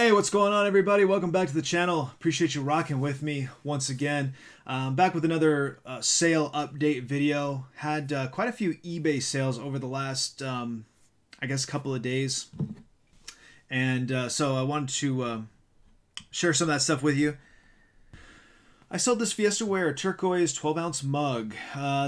Hey, what's going on, everybody? Welcome back to the channel. Appreciate you rocking with me once again. Back with another sale update video. Had quite a few eBay sales over the last, I guess, couple of days. And so I wanted to share some of that stuff with you. I sold this Fiestaware turquoise 12-ounce mug.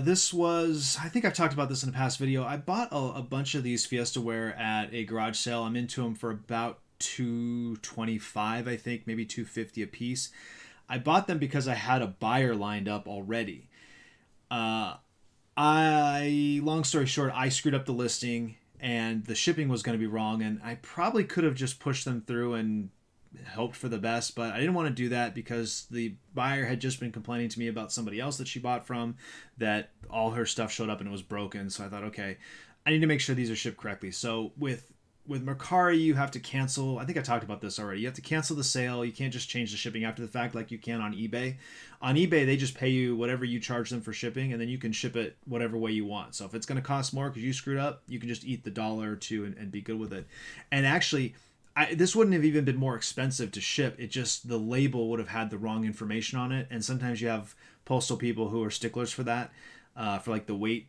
This was, I think I've talked about this in a past video. I bought a bunch of these Fiestaware at a garage sale. I'm into them for about $225, I think, maybe $250 a piece. I bought them because I had a buyer lined up already. Long story short, I screwed up the listing and the shipping was going to be wrong, and I probably could have just pushed them through and hoped for the best, but I didn't want to do that because the buyer had just been complaining to me about somebody else that she bought from, that all her stuff showed up and it was broken. So I thought, okay, I need to make sure these are shipped correctly. So with Mercari, you have to cancel. I think I talked about this already. You have to cancel the sale. You can't just change the shipping after the fact like you can on eBay. On eBay, they just pay you whatever you charge them for shipping, and then you can ship it whatever way you want. So if it's going to cost more because you screwed up, you can just eat the $1 or $2 and be good with it. And actually, this wouldn't have even been more expensive to ship. It just, the label would have had the wrong information on it. And sometimes you have postal people who are sticklers for that, for like the weight,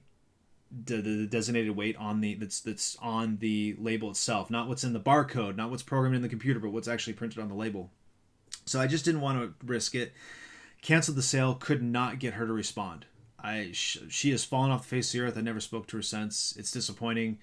the designated weight on the that's on the label itself, not what's in the barcode, not what's programmed in the computer, but what's actually printed on the label. So I just didn't want to risk it. Canceled the sale. Could not get her to respond. She has fallen off the face of the earth. I never spoke to her since. It's disappointing.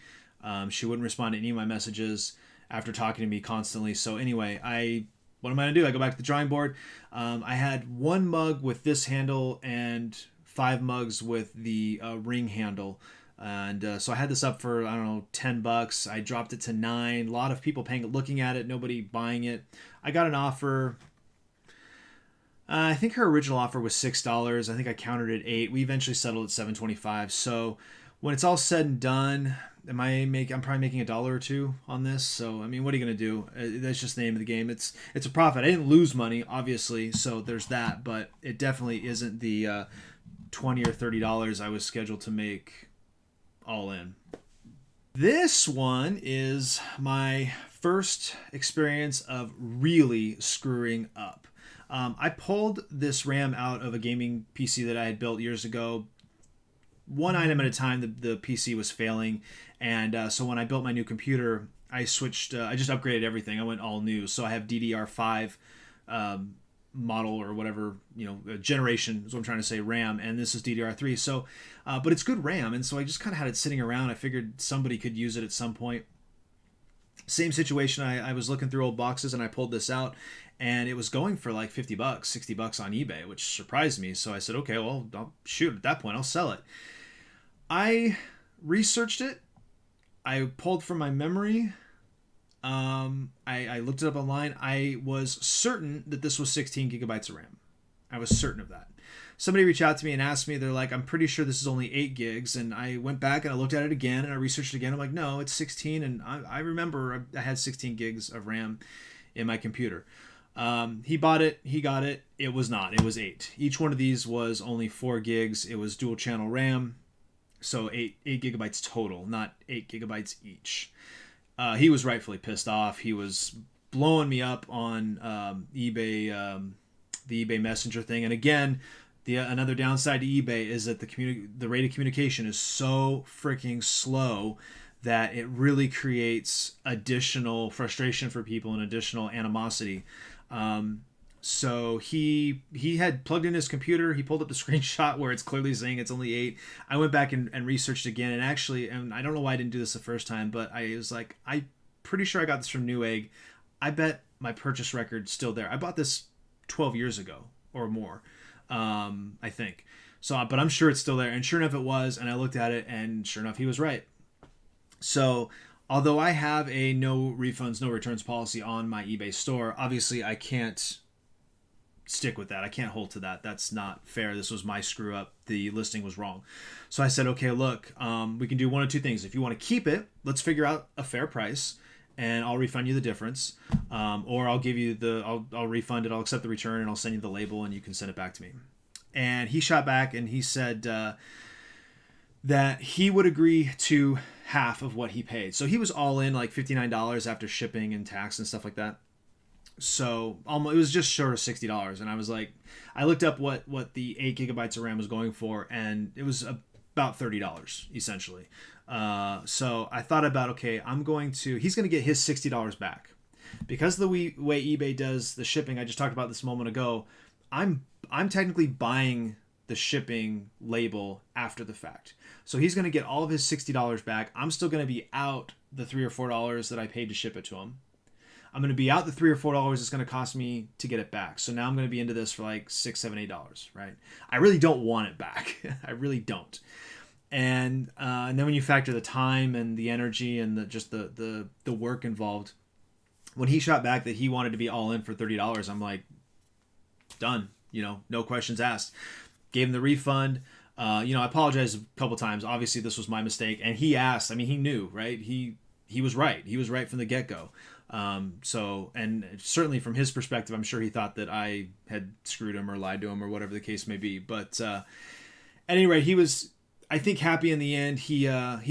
She wouldn't respond to any of my messages after talking to me constantly. So anyway, what am I gonna do? I go back to the drawing board. I had one mug with this handle and 5 mugs with the ring handle. And so I had this up for, I don't know, $10. I dropped it to $9. A lot of people looking at it, nobody buying it. I got an offer. I think her original offer was $6. I think I countered it $8. We eventually settled at $7.25. So when it's all said and done, I'm probably making $1 or $2 on this. So I mean, what are you gonna do? That's just the name of the game. It's a profit. I didn't lose money, obviously, so there's that. But it definitely isn't the $20 or $30 I was scheduled to make all in. This one is my first experience of really screwing up. I pulled this RAM out of a gaming PC that I had built years ago. One item at a time, the PC was failing, and so when I built my new computer, I switched. I just upgraded everything. I went all new. So I have DDR5 model or whatever, generation is what I'm trying to say, RAM, and this is DDR3. So, but it's good RAM, and so I just kind of had it sitting around. I figured somebody could use it at some point. Same situation. I was looking through old boxes and I pulled this out, and it was going for like $50, $60 on eBay, which surprised me. So I said, okay, well, shoot, at that point, I'll sell it. I researched it. I pulled from my memory. I looked it up online. I was certain that this was 16 gigabytes of RAM. I was certain of that. Somebody reached out to me and asked me, they're like, I'm pretty sure this is only 8 gigs. And I went back and I looked at it again and I researched it again. I'm like, no, it's 16. And I remember I had 16 gigs of RAM in my computer. He bought it. He got it. It was not. It was 8. Each one of these was only 4 gigs. It was dual channel RAM. So 8 gigabytes total, not 8 gigabytes each. He was rightfully pissed off. He was blowing me up on eBay, the eBay Messenger thing. And again, another downside to eBay is that the rate of communication is so freaking slow that it really creates additional frustration for people and additional animosity. So he had plugged in his computer. He pulled up the screenshot where it's clearly saying it's only 8. I went back and researched again, and actually, and I don't know why I didn't do this the first time, but I was like, I'm pretty sure I got this from Newegg. I bet my purchase record's still there. I bought this 12 years ago or more, I think. So, but I'm sure it's still there. And sure enough, it was. And I looked at it, and sure enough, he was right. So, although I have a no refunds, no returns policy on my eBay store, obviously I can't stick with that. I can't hold to that. That's not fair. This was my screw up. The listing was wrong. So I said, okay, look, we can do one of two things. If you want to keep it, let's figure out a fair price and I'll refund you the difference. Or I'll give you I'll refund it. I'll accept the return and I'll send you the label and you can send it back to me. And he shot back and he said that he would agree to half of what he paid. So he was all in like $59 after shipping and tax and stuff like that. So almost, it was just short of $60. And I was like, I looked up what the 8 GB of RAM was going for, and it was about $30 essentially. So I thought about, okay, he's going to get his $60 back because the way eBay does the shipping. I just talked about this a moment ago. I'm technically buying the shipping label after the fact. So he's going to get all of his $60 back. I'm still going to be out the $3 or $4 that I paid to ship it to him. I'm going to be out the $3 or $4 it's going to cost me to get it back. So now I'm going to be into this for like $6, $7, $8, right? I really don't want it back. I really don't. And then when you factor the time and the energy and the work involved, when he shot back that he wanted to be all in for $30, I'm like, done. No questions asked. Gave him the refund. I apologized a couple times. Obviously, this was my mistake. And he asked. I mean, he knew, right? He was right. He was right from the get-go. And certainly from his perspective, I'm sure he thought that I had screwed him or lied to him or whatever the case may be. But at any rate, he was, I think, happy in the end. He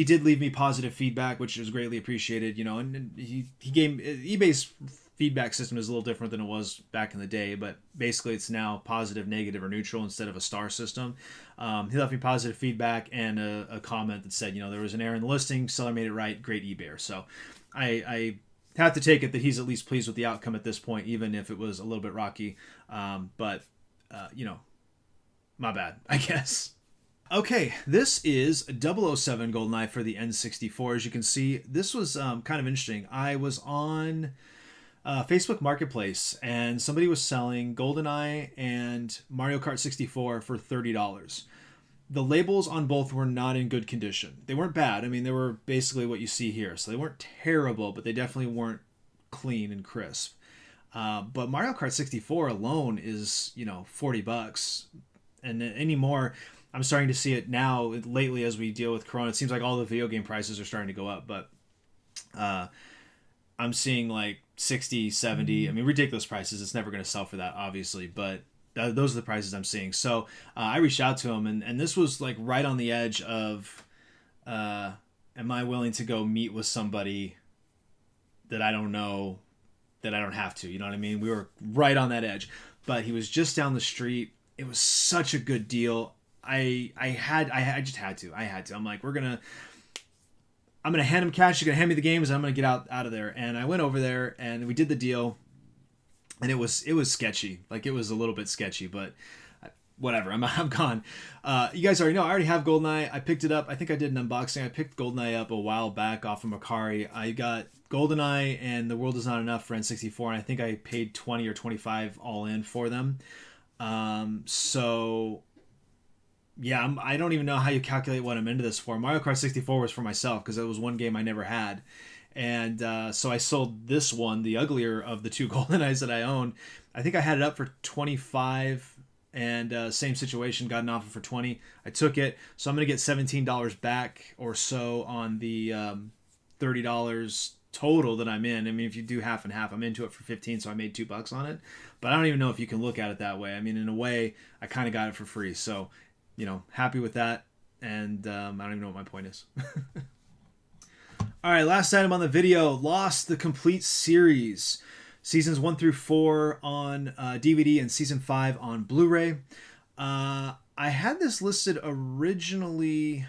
did leave me positive feedback, which was greatly appreciated. And he gave eBay's feedback system is a little different than it was back in the day, but basically it's now positive, negative, or neutral instead of a star system. He left me positive feedback and a comment that said, there was an error in the listing, seller made it right, great eBayer. So I have to take it that he's at least pleased with the outcome at this point, even if it was a little bit rocky. But my bad, I guess. Okay, this is 007 GoldenEye for the N64. As you can see, this was kind of interesting. I was on Facebook Marketplace, and somebody was selling GoldenEye and Mario Kart 64 for $30. The labels on both were not in good condition. They weren't bad. I mean, they were basically what you see here. So they weren't terrible, but they definitely weren't clean and crisp. But Mario Kart 64 alone is, $40. And anymore, I'm starting to see it now lately as we deal with Corona. It seems like all the video game prices are starting to go up, but I'm seeing like 60, 70, I mean, ridiculous prices. It's never going to sell for that, obviously, but those are the prices I'm seeing. So I reached out to him, and this was like right on the edge of, am I willing to go meet with somebody that I don't know, that I don't have to, you know what I mean? We were right on that edge, but he was just down the street. It was such a good deal. I just had to. I'm like, I'm gonna hand him cash. You're gonna hand me the games, and I'm gonna get out of there. And I went over there, and we did the deal, and it was sketchy. Like, it was a little bit sketchy, but whatever. I'm gone. You guys already know. I already have GoldenEye. I picked it up. I think I did an unboxing. I picked GoldenEye up a while back off of Mercari. I got GoldenEye and The World Is Not Enough for N64, and I think I paid $20 or $25 all in for them. So yeah, I don't even know how you calculate what I'm into this for. Mario Kart 64 was for myself because it was one game I never had. And so I sold this one, the uglier of the two GoldenEyes that I own. I think I had it up for $25, and same situation, got an offer for $20. I took it. So I'm going to get $17 back or so on the $30 total that I'm in. I mean, if you do half and half, I'm into it for $15, so I made $2 on it. But I don't even know if you can look at it that way. I mean, in a way, I kind of got it for free. So, happy with that. And I don't even know what my point is. All right, last item on the video, Lost, the complete series. Seasons 1 through 4 on DVD and Season 5 on Blu-ray. I had this listed originally...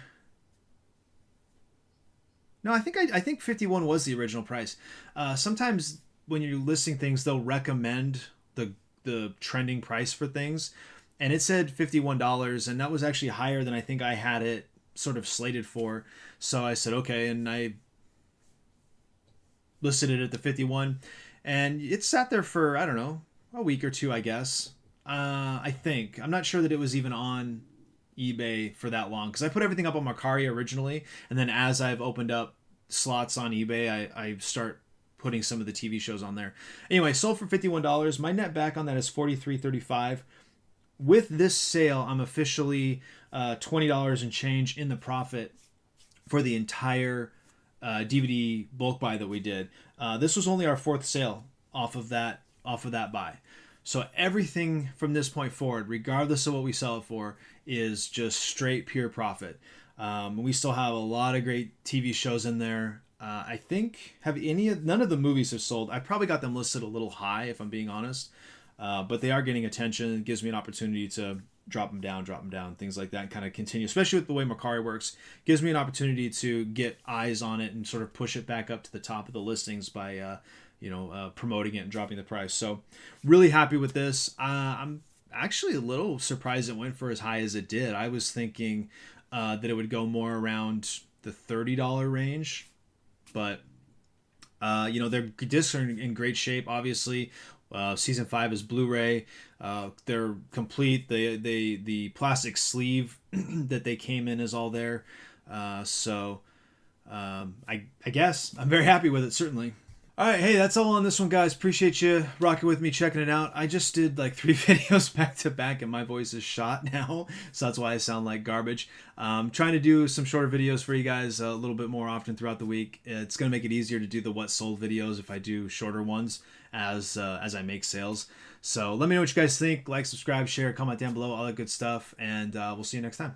No, I think 51 was the original price. Sometimes when you're listing things, they'll recommend the trending price for things. And it said $51, and that was actually higher than I think I had it sort of slated for. So I said, okay, and I listed it at the 51. And it sat there for, I don't know, a week or two, I guess. I think. I'm not sure that it was even on eBay for that long, because I put everything up on Mercari originally, and then as I've opened up slots on eBay, I start putting some of the TV shows on there. Anyway, sold for $51. My net back on that is $43.35. With this sale, I'm officially $20 and change in the profit for the entire DVD bulk buy that we did. This was only our fourth sale off of that buy. So everything from this point forward, regardless of what we sell it for, is just straight pure profit. We still have a lot of great TV shows in there. I think none of the movies have sold. I probably got them listed a little high, if I'm being honest. But they are getting attention. It gives me an opportunity to drop them down, things like that, and kind of continue. Especially with the way Mercari works, gives me an opportunity to get eyes on it and sort of push it back up to the top of the listings by promoting it and dropping the price. So really happy with this. I'm actually a little surprised it went for as high as it did. I was thinking that it would go more around the $30 range, but their discs are in great shape. Obviously, season 5 is Bluray. They're complete. The plastic sleeve that they came in is all there. So I guess I'm very happy with it, certainly. All right, hey, that's all on this one, guys. Appreciate you rocking with me, checking it out. I just did like 3 videos back to back, and my voice is shot now, so that's why I sound like garbage. Trying to do some shorter videos for you guys a little bit more often throughout the week. It's gonna make it easier to do the what sold videos if I do shorter ones as I make sales. So let me know what you guys think. Like, subscribe, share, comment down below, all that good stuff, and we'll see you next time.